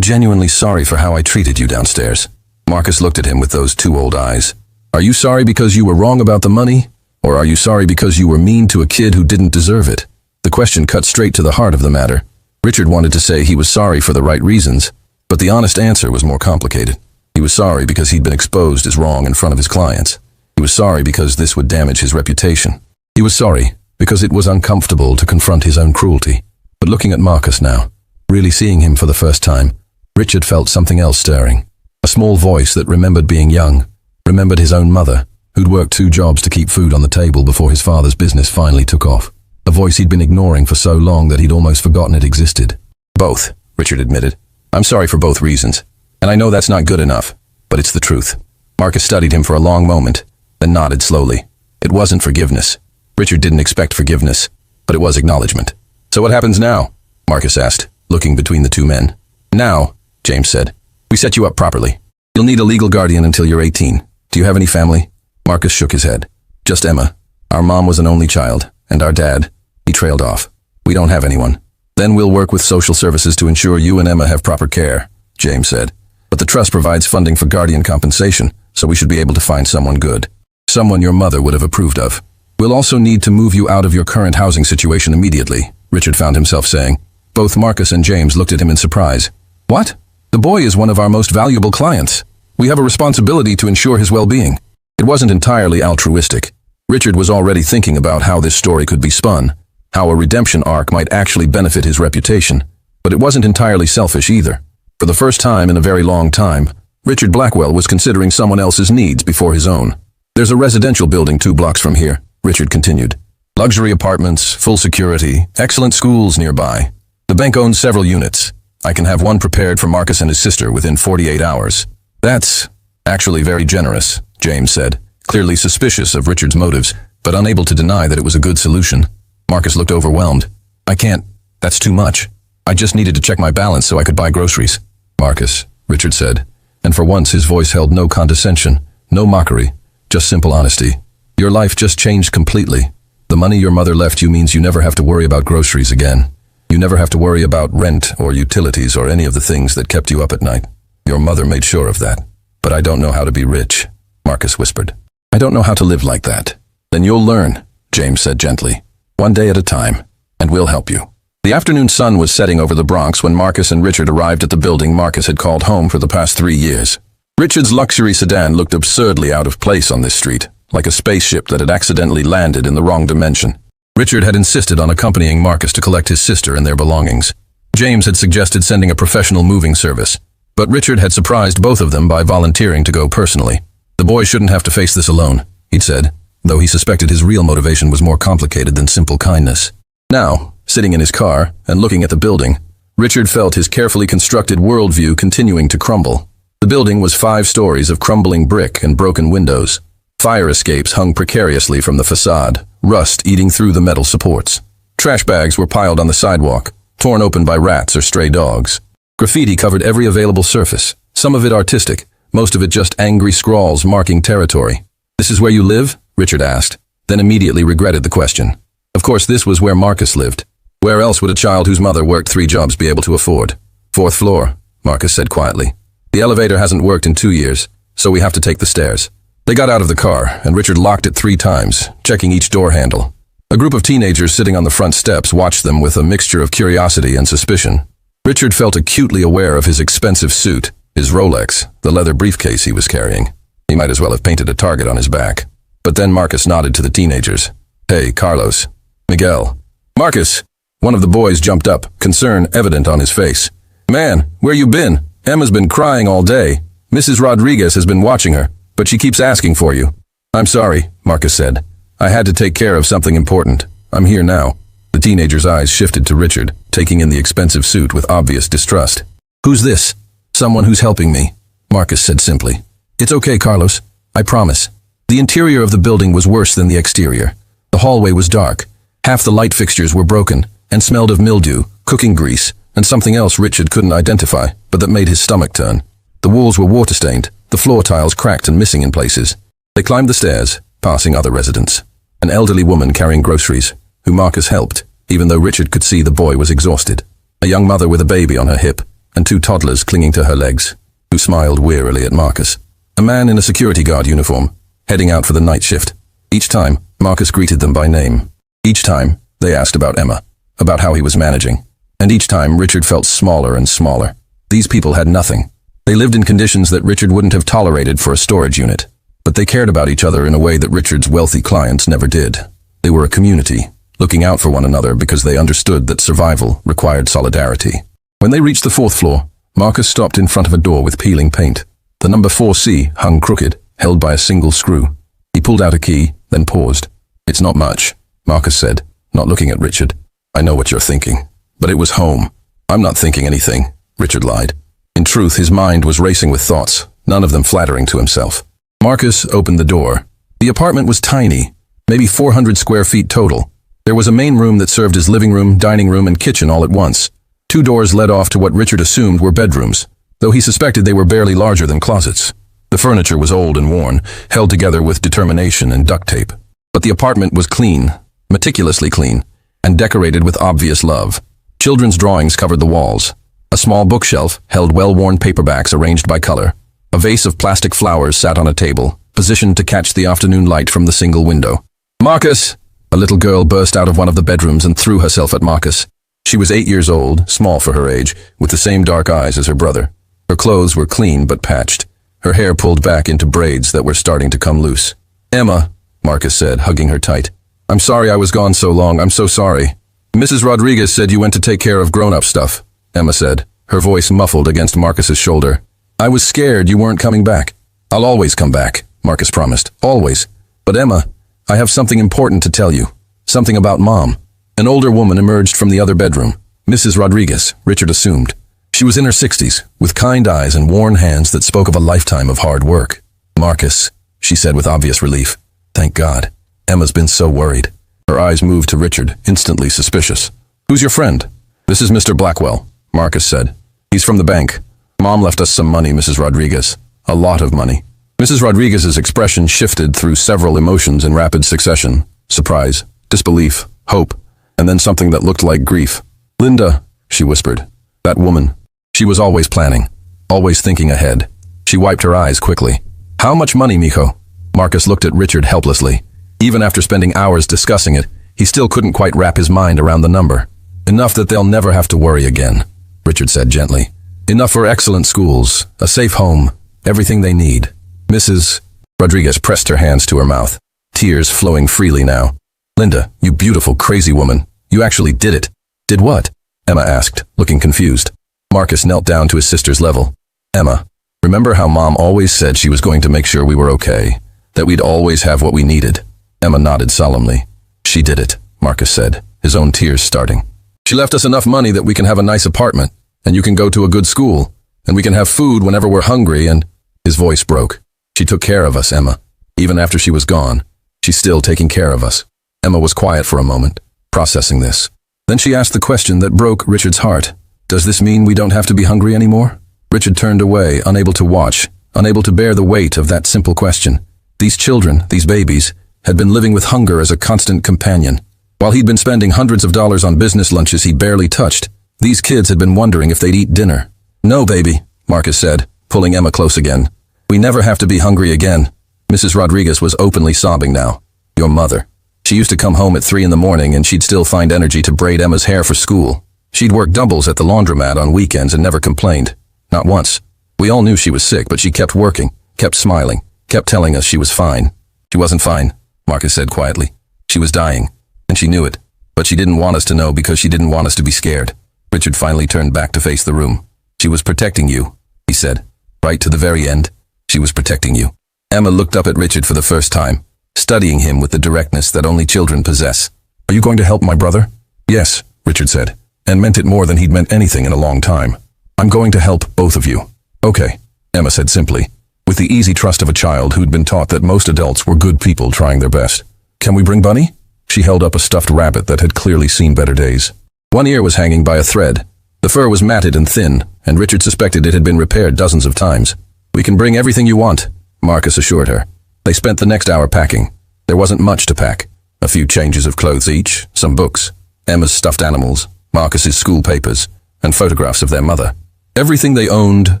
genuinely sorry for how I treated you downstairs. Marcus looked at him with those two old eyes. Are you sorry because you were wrong about the money? Or are you sorry because you were mean to a kid who didn't deserve it? The question cut straight to the heart of the matter. Richard wanted to say he was sorry for the right reasons, but the honest answer was more complicated. He was sorry because he'd been exposed as wrong in front of his clients. He was sorry because this would damage his reputation. He was sorry because it was uncomfortable to confront his own cruelty. But looking at Marcus now, really seeing him for the first time, Richard felt something else stirring. A small voice that remembered being young, remembered his own mother, who'd worked 2 jobs to keep food on the table before his father's business finally took off. A voice he'd been ignoring for so long that he'd almost forgotten it existed. Both, Richard admitted. I'm sorry for both reasons. And I know that's not good enough, but it's the truth. Marcus studied him for a long moment, then nodded slowly. It wasn't forgiveness. Richard didn't expect forgiveness, but it was acknowledgement. So what happens now? Marcus asked, looking between the two men. Now, James said, we set you up properly. You'll need a legal guardian until you're 18. Do you have any family? Marcus shook his head. Just Emma. Our mom was an only child, and our dad. He trailed off. We don't have anyone. Then we'll work with social services to ensure you and Emma have proper care, James said. But the trust provides funding for guardian compensation, so we should be able to find someone good. Someone your mother would have approved of. We'll also need to move you out of your current housing situation immediately, Richard found himself saying. Both Marcus and James looked at him in surprise. What? The boy is one of our most valuable clients. We have a responsibility to ensure his well-being. It wasn't entirely altruistic. Richard was already thinking about how this story could be spun, how a redemption arc might actually benefit his reputation. But it wasn't entirely selfish either. For the first time in a very long time, Richard Blackwell was considering someone else's needs before his own. There's a residential building 2 blocks from here, Richard continued. Luxury apartments, full security, excellent schools nearby. The bank owns several units. I can have one prepared for Marcus and his sister within 48 hours. That's actually very generous, James said, clearly suspicious of Richard's motives, but unable to deny that it was a good solution. Marcus looked overwhelmed. I can't. That's too much. I just needed to check my balance so I could buy groceries. Marcus, Richard said, and for once his voice held no condescension, no mockery, just simple honesty. Your life just changed completely. The money your mother left you means you never have to worry about groceries again. You never have to worry about rent or utilities or any of the things that kept you up at night. Your mother made sure of that. But I don't know how to be rich, Marcus whispered. I don't know how to live like that. Then you'll learn, James said gently. One day at a time, and we'll help you. The afternoon sun was setting over the Bronx when Marcus and Richard arrived at the building Marcus had called home for the past 3 years. Richard's luxury sedan looked absurdly out of place on this street, like a spaceship that had accidentally landed in the wrong dimension. Richard had insisted on accompanying Marcus to collect his sister and their belongings. James had suggested sending a professional moving service, but Richard had surprised both of them by volunteering to go personally. The boy shouldn't have to face this alone, he'd said, though he suspected his real motivation was more complicated than simple kindness. Now, sitting in his car and looking at the building, Richard felt his carefully constructed worldview continuing to crumble. The building was 5 stories of crumbling brick and broken windows. Fire escapes hung precariously from the facade, rust eating through the metal supports. Trash bags were piled on the sidewalk, torn open by rats or stray dogs. Graffiti covered every available surface, some of it artistic, most of it just angry scrawls marking territory. "This is where you live?" Richard asked, then immediately regretted the question. Of course, this was where Marcus lived. Where else would a child whose mother worked 3 jobs be able to afford? "4th floor, Marcus said quietly. "The elevator hasn't worked in 2 years, so we have to take the stairs." They got out of the car, and Richard locked it 3 times, checking each door handle. A group of teenagers sitting on the front steps watched them with a mixture of curiosity and suspicion. Richard felt acutely aware of his expensive suit, his Rolex, the leather briefcase he was carrying. He might as well have painted a target on his back. But then Marcus nodded to the teenagers. "Hey, Carlos. Miguel." "Marcus!" One of the boys jumped up, concern evident on his face. "Man, where you been? Emma's been crying all day. Mrs. Rodriguez has been watching her, but she keeps asking for you." "I'm sorry," Marcus said. "I had to take care of something important. I'm here now." The teenager's eyes shifted to Richard, taking in the expensive suit with obvious distrust. "Who's this?" "Someone who's helping me," Marcus said simply. "It's okay, Carlos. I promise." The interior of the building was worse than the exterior. The hallway was dark. Half the light fixtures were broken and smelled of mildew, cooking grease, and something else Richard couldn't identify, but that made his stomach turn. The walls were water-stained, the floor tiles cracked and missing in places. They climbed the stairs, passing other residents. An elderly woman carrying groceries, who Marcus helped, even though Richard could see the boy was exhausted. A young mother with a baby on her hip, and 2 toddlers clinging to her legs, who smiled wearily at Marcus. A man in a security guard uniform, heading out for the night shift. Each time, Marcus greeted them by name. Each time, they asked about Emma, about how he was managing. And each time, Richard felt smaller and smaller. These people had nothing. They lived in conditions that Richard wouldn't have tolerated for a storage unit. But they cared about each other in a way that Richard's wealthy clients never did. They were a community, looking out for one another because they understood that survival required solidarity. When they reached the 4th floor, Marcus stopped in front of a door with peeling paint. The number 4C hung crooked, held by a single screw. He pulled out a key, then paused. "It's not much," Marcus said, not looking at Richard. "I know what you're thinking, but it was home." "I'm not thinking anything," Richard lied. In truth, his mind was racing with thoughts, none of them flattering to himself. Marcus opened the door. The apartment was tiny, maybe 400 square feet total. There was a main room that served as living room, dining room, and kitchen all at once. 2 doors led off to what Richard assumed were bedrooms, though he suspected they were barely larger than closets. The furniture was old and worn, held together with determination and duct tape. But the apartment was clean, meticulously clean, and decorated with obvious love. Children's drawings covered the walls. A small bookshelf held well-worn paperbacks arranged by color. A vase of plastic flowers sat on a table, positioned to catch the afternoon light from the single window. "Marcus!" A little girl burst out of one of the bedrooms and threw herself at Marcus. She was 8 years old, small for her age, with the same dark eyes as her brother. Her clothes were clean but patched, her hair pulled back into braids that were starting to come loose. "Emma," Marcus said, hugging her tight. "I'm sorry I was gone so long, I'm so sorry." "Mrs. Rodriguez said you went to take care of grown-up stuff," Emma said, her voice muffled against Marcus's shoulder. "I was scared you weren't coming back." "I'll always come back," Marcus promised. "Always. But Emma, I have something important to tell you. Something about Mom." An older woman emerged from the other bedroom. Mrs. Rodriguez, Richard assumed. She was in her 60s, with kind eyes and worn hands that spoke of a lifetime of hard work. "Marcus," she said with obvious relief. "Thank God. Emma's been so worried." Her eyes moved to Richard, instantly suspicious. "Who's your friend?" "This is Mr. Blackwell," Marcus said. "He's from the bank. Mom left us some money, Mrs. Rodriguez. A lot of money." Mrs. Rodriguez's expression shifted through several emotions in rapid succession. Surprise, disbelief, hope, and then something that looked like grief. "Linda," she whispered. "That woman. She was always planning, always thinking ahead." She wiped her eyes quickly. "How much money, mijo?" Marcus looked at Richard helplessly. Even after spending hours discussing it, he still couldn't quite wrap his mind around the number. "Enough that they'll never have to worry again," Richard said gently. "Enough for excellent schools, a safe home, everything they need. Mrs. Rodriguez pressed her hands to her mouth, tears flowing freely now. Linda, you beautiful, crazy woman. You actually did it. Did what? Emma asked, looking confused. Marcus knelt down to his sister's level. Emma, remember how Mom always said she was going to make sure we were okay? That we'd always have what we needed? Emma nodded solemnly. She did it, Marcus said, his own tears starting. She left us enough money that we can have a nice apartment, and you can go to a good school, and we can have food whenever we're hungry, and... His voice broke. She took care of us, Emma. Even after she was gone, she's still taking care of us. Emma was quiet for a moment, processing this. Then she asked the question that broke Richard's heart. Does this mean we don't have to be hungry anymore? Richard turned away, unable to watch, unable to bear the weight of that simple question. These children, these babies, had been living with hunger as a constant companion. While he'd been spending hundreds of dollars on business lunches he barely touched, these kids had been wondering if they'd eat dinner. No, baby, Marcus said, pulling Emma close again. We never have to be hungry again. Mrs. Rodriguez was openly sobbing now. Your mother. She used to come home at 3 in the morning and she'd still find energy to braid Emma's hair for school. She'd work doubles at the laundromat on weekends and never complained. Not once. We all knew she was sick, but she kept working, kept smiling, kept telling us she was fine. She wasn't fine, Marcus said quietly. She was dying, and she knew it. But she didn't want us to know because she didn't want us to be scared. Richard finally turned back to face the room. She was protecting you, he said. Right to the very end, she was protecting you. Emma looked up at Richard for the first time, studying him with the directness that only children possess. Are you going to help my brother? Yes, Richard said, and meant it more than he'd meant anything in a long time. I'm going to help both of you. Okay, Emma said simply, with the easy trust of a child who'd been taught that most adults were good people trying their best. Can we bring Bunny? She held up a stuffed rabbit that had clearly seen better days. One ear was hanging by a thread. The fur was matted and thin, and Richard suspected it had been repaired dozens of times. We can bring everything you want, Marcus assured her. They spent the next hour packing. There wasn't much to pack. A few changes of clothes each, some books, Emma's stuffed animals, Marcus's school papers, and photographs of their mother. Everything they owned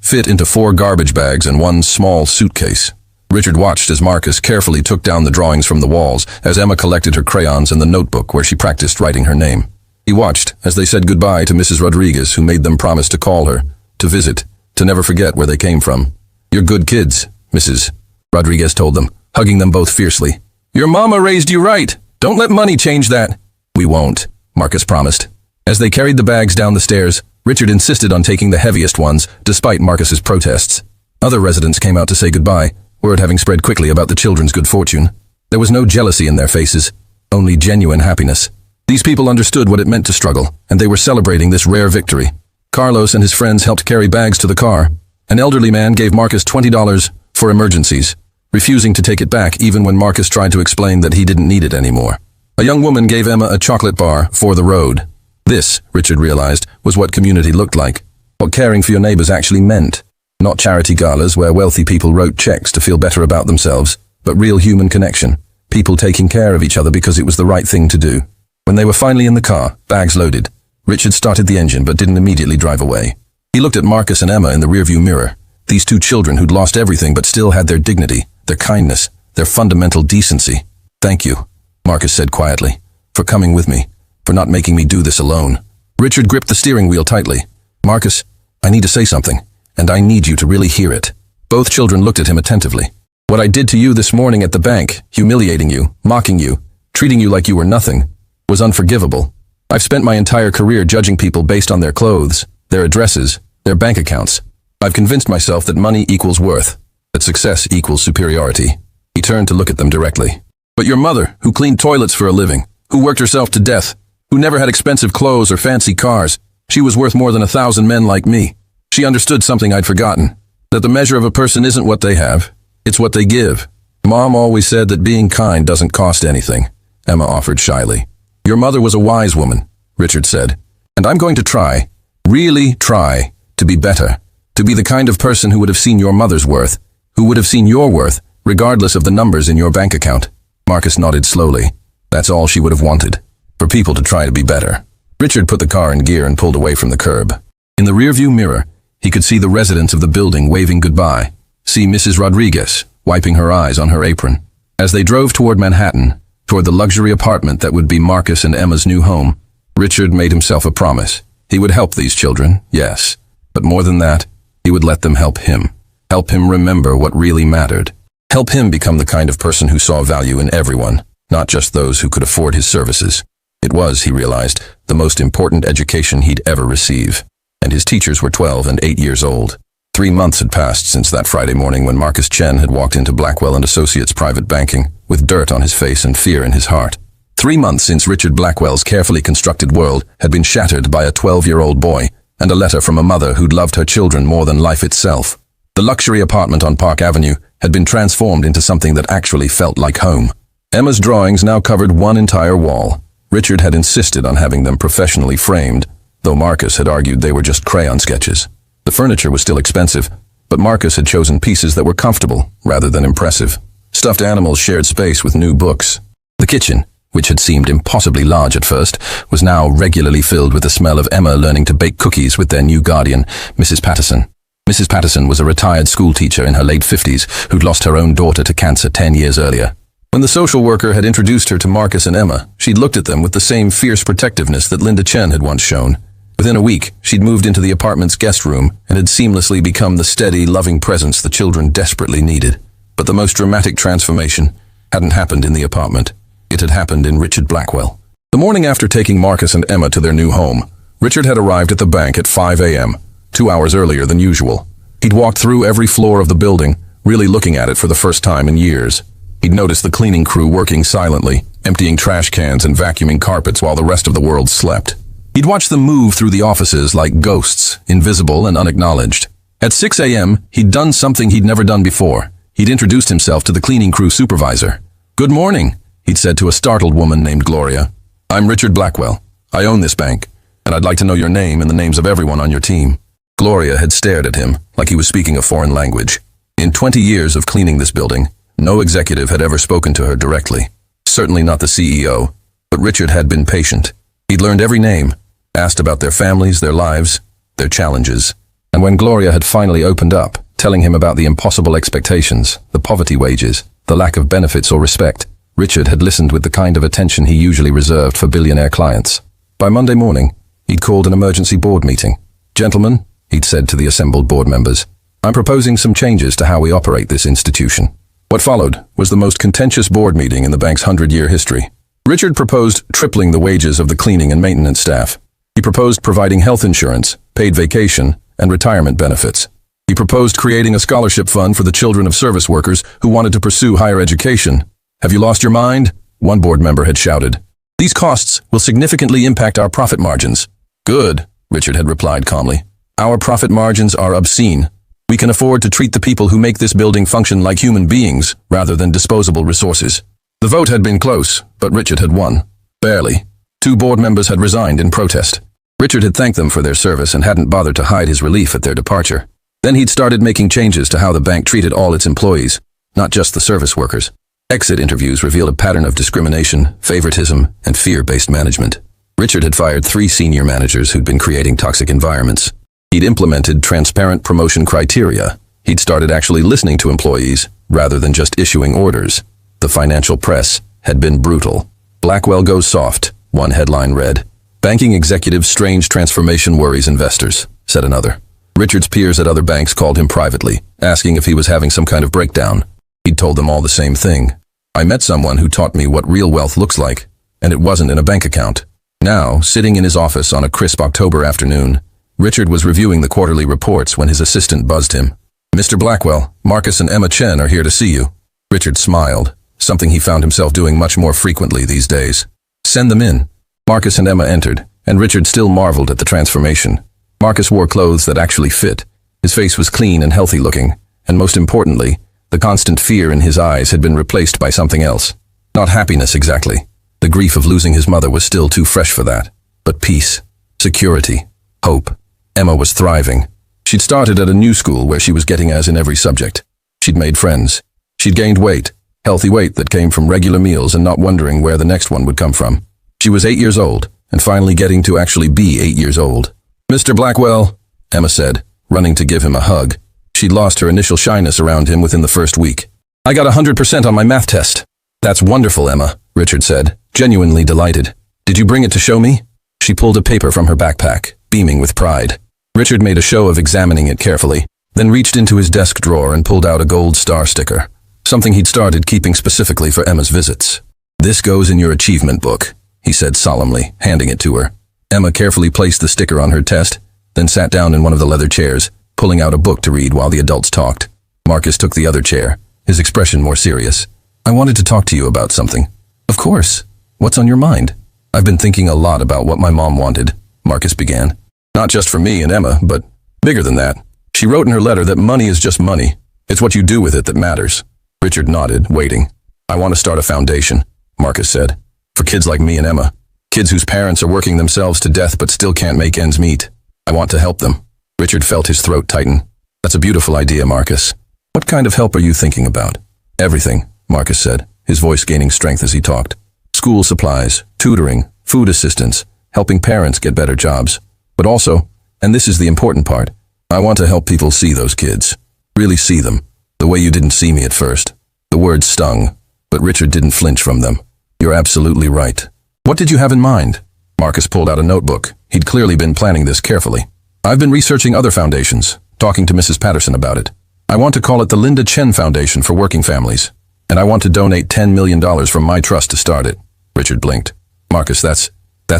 fit into 4 garbage bags and 1 small suitcase. Richard watched as Marcus carefully took down the drawings from the walls, as Emma collected her crayons and the notebook where she practiced writing her name. He watched as they said goodbye to Mrs. Rodriguez, who made them promise to call her, to visit, to never forget where they came from. You're good kids, Mrs. Rodriguez told them, hugging them both fiercely. Your mama raised you right. Don't let money change that. We won't, Marcus promised. As they carried the bags down the stairs, Richard insisted on taking the heaviest ones, despite Marcus's protests. Other residents came out to say goodbye, word having spread quickly about the children's good fortune. There was no jealousy in their faces, only genuine happiness. These people understood what it meant to struggle, and they were celebrating this rare victory. Carlos and his friends helped carry bags to the car. An elderly man gave Marcus $20 for emergencies, refusing to take it back even when Marcus tried to explain that he didn't need it anymore. A young woman gave Emma a chocolate bar for the road. This, Richard realized, was what community looked like, what caring for your neighbors actually meant. Not charity galas where wealthy people wrote checks to feel better about themselves, but real human connection, people taking care of each other because it was the right thing to do. When they were finally in the car, bags loaded, Richard started the engine but didn't immediately drive away. He looked at Marcus and Emma in the rearview mirror, these 2 children who'd lost everything but still had their dignity, their kindness, their fundamental decency. Thank you, Marcus said quietly, for coming with me, for not making me do this alone. Richard gripped the steering wheel tightly. Marcus, I need to say something, and I need you to really hear it. Both children looked at him attentively. What I did to you this morning at the bank, humiliating you, mocking you, treating you like you were nothing, was unforgivable. I've spent my entire career judging people based on their clothes, their addresses, their bank accounts. I've convinced myself that money equals worth, that success equals superiority. He turned to look at them directly. But your mother, who cleaned toilets for a living, who worked herself to death, who never had expensive clothes or fancy cars, she was worth more than 1,000 men like me. She understood something I'd forgotten, that the measure of a person isn't what they have, it's what they give. Mom always said that being kind doesn't cost anything, Emma offered shyly. Your mother was a wise woman, Richard said, and I'm going to try, really try, to be better, to be the kind of person who would have seen your mother's worth, who would have seen your worth, regardless of the numbers in your bank account. Marcus nodded slowly. That's all she would have wanted, for people to try to be better. Richard put the car in gear and pulled away from the curb. In the rearview mirror, he could see the residents of the building waving goodbye, see Mrs. Rodriguez wiping her eyes on her apron. As they drove toward Manhattan, toward the luxury apartment that would be Marcus and Emma's new home, Richard made himself a promise. He would help these children, yes, but more than that, he would let them help him. Help him remember what really mattered. Help him become the kind of person who saw value in everyone, not just those who could afford his services. It was, he realized, the most important education he'd ever receive. And his teachers were 12 and 8 years old. 3 months had passed since that Friday morning when Marcus Chen had walked into Blackwell & Associates Private Banking, with dirt on his face and fear in his heart. 3 months since Richard Blackwell's carefully constructed world had been shattered by a 12-year-old boy and a letter from a mother who'd loved her children more than life itself. The luxury apartment on Park Avenue had been transformed into something that actually felt like home. Emma's drawings now covered one entire wall. Richard had insisted on having them professionally framed, though Marcus had argued they were just crayon sketches. The furniture was still expensive, but Marcus had chosen pieces that were comfortable rather than impressive. Stuffed animals shared space with new books. The kitchen, which had seemed impossibly large at first, was now regularly filled with the smell of Emma learning to bake cookies with their new guardian, Mrs. Patterson. Mrs. Patterson was a retired schoolteacher in her late 50s who'd lost her own daughter to cancer 10 years earlier. When the social worker had introduced her to Marcus and Emma, she'd looked at them with the same fierce protectiveness that Linda Chen had once shown. Within a week, she'd moved into the apartment's guest room and had seamlessly become the steady, loving presence the children desperately needed. But the most dramatic transformation hadn't happened in the apartment. It had happened in Richard Blackwell. The morning after taking Marcus and Emma to their new home, Richard had arrived at the bank at 5 a.m., 2 hours earlier than usual. He'd walked through every floor of the building, really looking at it for the first time in years. He'd noticed the cleaning crew working silently, emptying trash cans and vacuuming carpets while the rest of the world slept. He'd watched them move through the offices like ghosts, invisible and unacknowledged. At 6 a.m., he'd done something he'd never done before. He'd introduced himself to the cleaning crew supervisor. "Good morning," he'd said to a startled woman named Gloria. "I'm Richard Blackwell. I own this bank, and I'd like to know your name and the names of everyone on your team." Gloria had stared at him like he was speaking a foreign language. In 20 years of cleaning this building, no executive had ever spoken to her directly. Certainly not the CEO, but Richard had been patient. He'd learned every name, asked about their families, their lives, their challenges. And when Gloria had finally opened up, telling him about the impossible expectations, the poverty wages, the lack of benefits or respect, Richard had listened with the kind of attention he usually reserved for billionaire clients. By Monday morning, he'd called an emergency board meeting. "Gentlemen," he'd said to the assembled board members, "I'm proposing some changes to how we operate this institution." What followed was the most contentious board meeting in the bank's 100-year history. Richard proposed tripling the wages of the cleaning and maintenance staff. He proposed providing health insurance, paid vacation, and retirement benefits. He proposed creating a scholarship fund for the children of service workers who wanted to pursue higher education. "Have you lost your mind?" one board member had shouted. "These costs will significantly impact our profit margins." "Good," Richard had replied calmly. "Our profit margins are obscene. We can afford to treat the people who make this building function like human beings rather than disposable resources." The vote had been close, but Richard had won. Barely. 2 board members had resigned in protest. Richard had thanked them for their service and hadn't bothered to hide his relief at their departure. Then he'd started making changes to how the bank treated all its employees, not just the service workers. Exit interviews revealed a pattern of discrimination, favoritism, and fear-based management. Richard had fired 3 senior managers who'd been creating toxic environments. He'd implemented transparent promotion criteria. He'd started actually listening to employees, rather than just issuing orders. The financial press had been brutal. "Blackwell goes soft," one headline read. "Banking executives' strange transformation worries investors," said another. Richard's peers at other banks called him privately, asking if he was having some kind of breakdown. He'd told them all the same thing. "I met someone who taught me what real wealth looks like, and it wasn't in a bank account." Now, sitting in his office on a crisp October afternoon, Richard was reviewing the quarterly reports when his assistant buzzed him. "Mr. Blackwell, Marcus and Emma Chen are here to see you." Richard smiled, something he found himself doing much more frequently these days. "Send them in." Marcus and Emma entered, and Richard still marveled at the transformation. Marcus wore clothes that actually fit. His face was clean and healthy looking, and most importantly, the constant fear in his eyes had been replaced by something else. Not happiness exactly. The grief of losing his mother was still too fresh for that. But peace, security, hope. Emma was thriving. She'd started at a new school where she was getting A's in every subject. She'd made friends. She'd gained weight, healthy weight that came from regular meals and not wondering where the next one would come from. She was 8 years old, and finally getting to actually be 8 years old. "Mr. Blackwell," Emma said, running to give him a hug. She'd lost her initial shyness around him within the first week. "I got 100% on my math test." "That's wonderful, Emma," Richard said, genuinely delighted. "Did you bring it to show me?" She pulled a paper from her backpack, beaming with pride. Richard made a show of examining it carefully. then reached into his desk drawer and pulled out a gold star sticker, something he'd started keeping specifically for Emma's visits. "This goes in your achievement book," he said solemnly, handing it to her. Emma carefully placed the sticker on her test, then sat down in one of the leather chairs, pulling out a book to read while the adults talked. Marcus took the other chair, his expression more serious. "I wanted to talk to you about something." "Of course. What's on your mind?" "I've been thinking a lot about what my mom wanted," Marcus began. "Not just for me and Emma, but bigger than that. She wrote in her letter that money is just money. It's what you do with it that matters." Richard nodded, waiting. "I want to start a foundation," Marcus said. "For kids like me and Emma. Kids whose parents are working themselves to death but still can't make ends meet. I want to help them." Richard felt his throat tighten. "That's a beautiful idea, Marcus. What kind of help are you thinking about?" "Everything," Marcus said, his voice gaining strength as he talked. "School supplies, tutoring, food assistance, helping parents get better jobs. But also, and this is the important part, I want to help people see those kids. Really see them, the way you didn't see me at first." The words stung, but Richard didn't flinch from them. "You're absolutely right." "What did you have in mind?" Marcus pulled out a notebook. He'd clearly been planning this carefully. "I've been researching other foundations, talking to Mrs. Patterson about it. I want to call it the Linda Chen Foundation for Working Families, and I want to donate $10 million from my trust to start it." Richard blinked. "Marcus, that's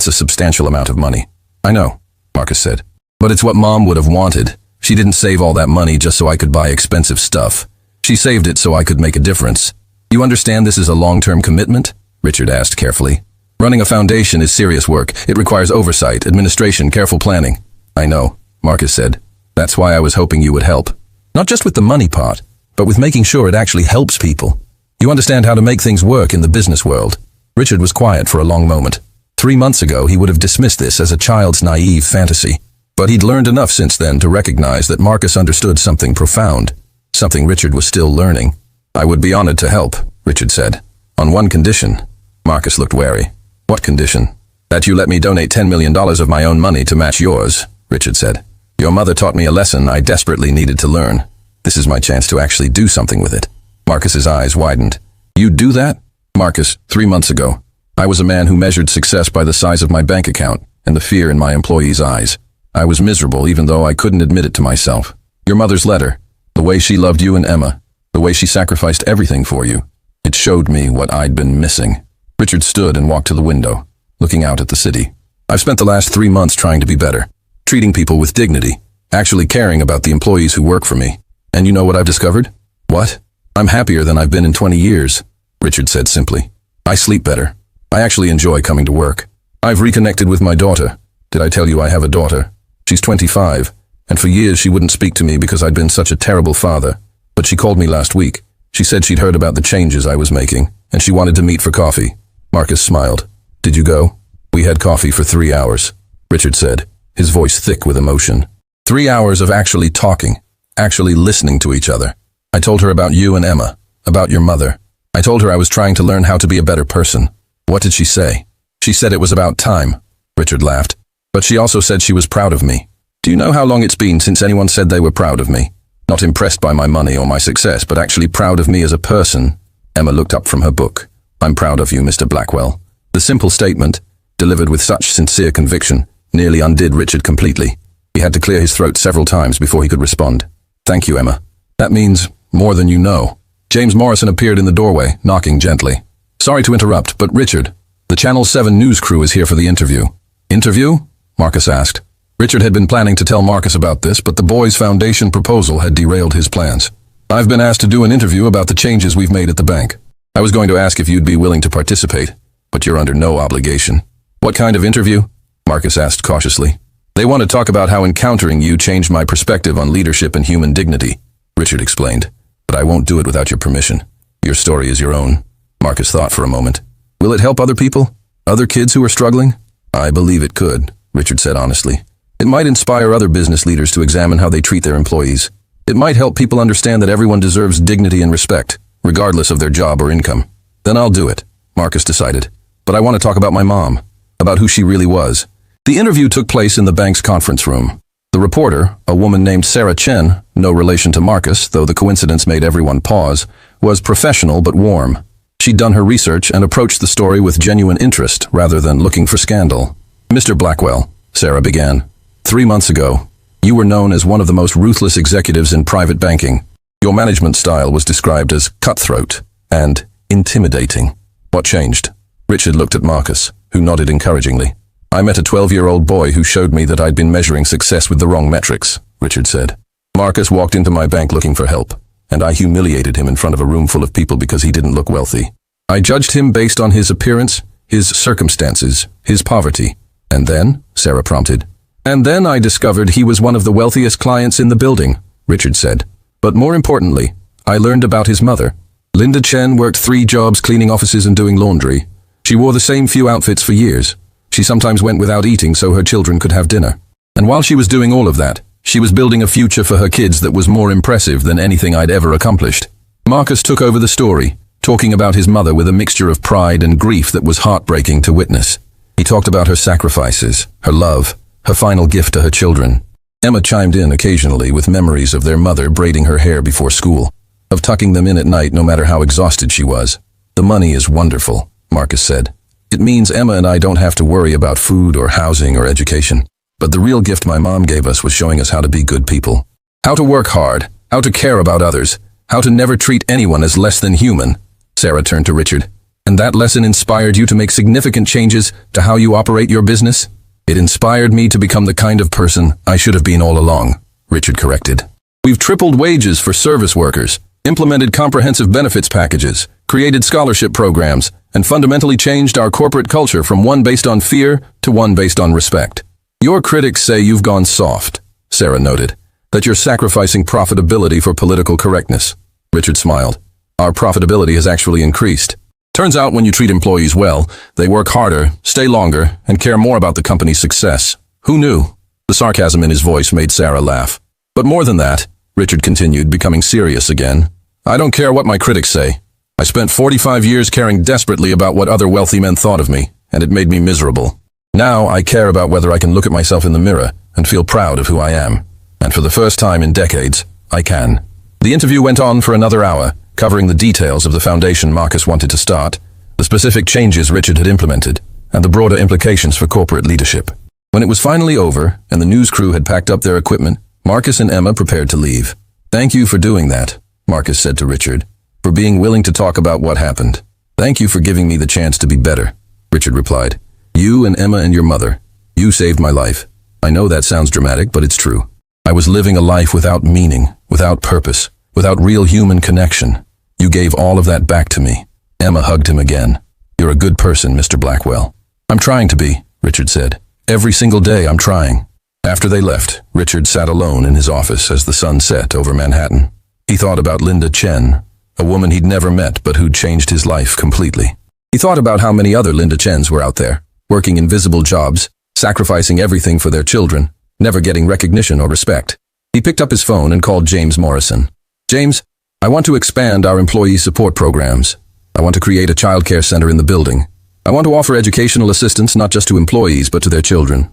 a substantial amount of money." "I know," Marcus said. "But it's what Mom would have wanted. She didn't save all that money just so I could buy expensive stuff. She saved it so I could make a difference. You understand this is a long-term commitment?" Richard asked carefully. "Running a foundation is serious work. It requires oversight, administration, careful planning." "I know," Marcus said. "That's why I was hoping you would help. Not just with the money part, but with making sure it actually helps people. You understand how to make things work in the business world." Richard was quiet for a long moment. 3 months ago, he would have dismissed this as a child's naive fantasy. But he'd learned enough since then to recognize that Marcus understood something profound, something Richard was still learning. "I would be honored to help," Richard said. "On one condition." Marcus looked wary. "What condition?" "That you let me donate $10 million of my own money to match yours," Richard said. "Your mother taught me a lesson I desperately needed to learn. This is my chance to actually do something with it." Marcus's eyes widened. "You'd do that?" "Marcus, 3 months ago, I was a man who measured success by the size of my bank account and the fear in my employees' eyes. I was miserable even though I couldn't admit it to myself. Your mother's letter, the way she loved you and Emma, the way she sacrificed everything for you, it showed me what I'd been missing." Richard stood and walked to the window, looking out at the city. "I've spent the last 3 months trying to be better, treating people with dignity, actually caring about the employees who work for me. And you know what I've discovered?" "What?" "I'm happier than I've been in 20 years, Richard said simply. "I sleep better. I actually enjoy coming to work. I've reconnected with my daughter. Did I tell you I have a daughter? She's 25, and for years she wouldn't speak to me because I'd been such a terrible father. But she called me last week. She said she'd heard about the changes I was making, and she wanted to meet for coffee." Marcus smiled. "Did you go?" "We had coffee for 3 hours," Richard said, his voice thick with emotion. 3 hours of actually talking, actually listening to each other. "I told her about you and Emma, about your mother. I told her I was trying to learn how to be a better person." "What did she say?" "She said it was about time," Richard laughed. "But she also said she was proud of me. Do you know how long it's been since anyone said they were proud of me? Not impressed by my money or my success, but actually proud of me as a person." Emma looked up from her book. "I'm proud of you, Mr. Blackwell." The simple statement, delivered with such sincere conviction, nearly undid Richard completely. He had to clear his throat several times before he could respond. "Thank you, Emma. That means more than you know." James Morrison appeared in the doorway, knocking gently. "Sorry to interrupt, but Richard, the Channel 7 news crew is here for the interview." "Interview?" Marcus asked. Richard had been planning to tell Marcus about this, but the Boys Foundation proposal had derailed his plans. "I've been asked to do an interview about the changes we've made at the bank. I was going to ask if you'd be willing to participate, but you're under no obligation." "What kind of interview?" Marcus asked cautiously. "They want to talk about how encountering you changed my perspective on leadership and human dignity," Richard explained. "But I won't do it without your permission. Your story is your own." Marcus thought for a moment. "Will it help other people? Other kids who are struggling?" "I believe it could," Richard said honestly. "It might inspire other business leaders to examine how they treat their employees. It might help people understand that everyone deserves dignity and respect, regardless of their job or income." "Then I'll do it," Marcus decided. "But I want to talk about my mom, about who she really was." The interview took place in the bank's conference room. The reporter, a woman named Sarah Chen, no relation to Marcus, though the coincidence made everyone pause, was professional but warm. She'd done her research and approached the story with genuine interest rather than looking for scandal. "Mr. Blackwell," Sarah began, 3 months ago, You were known as one of the most ruthless executives in private banking. Your management style was described as cutthroat and intimidating. What changed? Richard looked at Marcus, who nodded encouragingly. I met a 12-year-old boy who showed me that I'd been measuring success with the wrong metrics, Richard said. Marcus walked into my bank looking for help, and I humiliated him in front of a room full of people because he didn't look wealthy. I judged him based on his appearance, his circumstances, his poverty. And then, Sarah prompted. And then I discovered he was one of the wealthiest clients in the building, Richard said. But more importantly, I learned about his mother. Linda Chen worked 3 jobs cleaning offices and doing laundry. She wore the same few outfits for years. She sometimes went without eating so her children could have dinner. And while she was doing all of that, she was building a future for her kids that was more impressive than anything I'd ever accomplished. Marcus took over the story, talking about his mother with a mixture of pride and grief that was heartbreaking to witness. He talked about her sacrifices, her love, her final gift to her children. Emma chimed in occasionally with memories of their mother braiding her hair before school, of tucking them in at night no matter how exhausted she was. The money is wonderful, Marcus said. It means Emma and I don't have to worry about food or housing or education. But the real gift my mom gave us was showing us how to be good people. How to work hard, how to care about others, how to never treat anyone as less than human. Sarah turned to Richard. And that lesson inspired you to make significant changes to how you operate your business? It inspired me to become the kind of person I should have been all along, Richard corrected. We've tripled wages for service workers, implemented comprehensive benefits packages, created scholarship programs, and fundamentally changed our corporate culture from one based on fear to one based on respect. Your critics say you've gone soft, Sarah noted, that you're sacrificing profitability for political correctness. Richard smiled. Our profitability has actually increased. Turns out when you treat employees well, they work harder, stay longer, and care more about the company's success. Who knew? The sarcasm in his voice made Sarah laugh. But more than that, Richard continued, becoming serious again. I don't care what my critics say. I spent 45 years caring desperately about what other wealthy men thought of me, and it made me miserable. Now I care about whether I can look at myself in the mirror and feel proud of who I am. And for the first time in decades, I can. The interview went on for another hour, covering the details of the foundation Marcus wanted to start, the specific changes Richard had implemented, and the broader implications for corporate leadership. When it was finally over, and the news crew had packed up their equipment, Marcus and Emma prepared to leave. Thank you for doing that, Marcus said to Richard, for being willing to talk about what happened. Thank you for giving me the chance to be better, Richard replied. You and Emma and your mother, you saved my life. I know that sounds dramatic, but it's true. I was living a life without meaning, without purpose, without real human connection. You gave all of that back to me. Emma hugged him again. You're a good person, Mr. Blackwell. I'm trying to be, Richard said. Every single day I'm trying. After they left, Richard sat alone in his office as the sun set over Manhattan. He thought about Linda Chen, a woman he'd never met but who'd changed his life completely. He thought about how many other Linda Chens were out there, working invisible jobs, sacrificing everything for their children, never getting recognition or respect. He picked up his phone and called James Morrison. James, I want to expand our employee support programs. I want to create a childcare center in the building. I want to offer educational assistance not just to employees but to their children.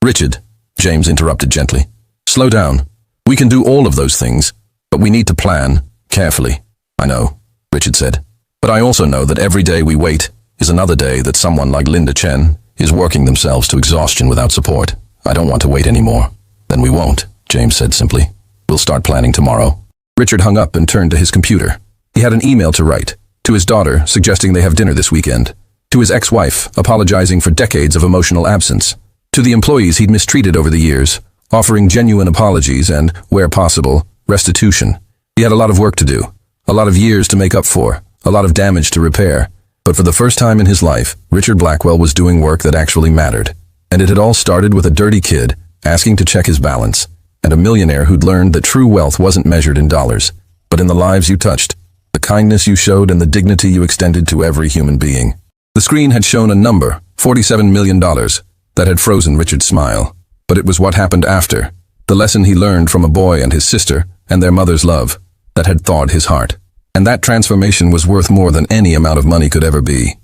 Richard, James interrupted gently. Slow down. We can do all of those things, but we need to plan carefully. I know, Richard said. But I also know that every day we wait is another day that someone like Linda Chen is working themselves to exhaustion without support. I don't want to wait anymore. Then we won't, James said simply. We'll start planning tomorrow. Richard hung up and turned to his computer. He had an email to write, to his daughter suggesting they have dinner this weekend, to his ex-wife apologizing for decades of emotional absence, to the employees he'd mistreated over the years, offering genuine apologies and, where possible, restitution. He had a lot of work to do, a lot of years to make up for, a lot of damage to repair. But for the first time in his life, Richard Blackwell was doing work that actually mattered. And it had all started with a dirty kid asking to check his balance, and a millionaire who'd learned that true wealth wasn't measured in dollars, but in the lives you touched, the kindness you showed, and the dignity you extended to every human being. The screen had shown a number, $47 million, that had frozen Richard's smile. But it was what happened after, the lesson he learned from a boy and his sister and their mother's love, that had thawed his heart. And that transformation was worth more than any amount of money could ever be.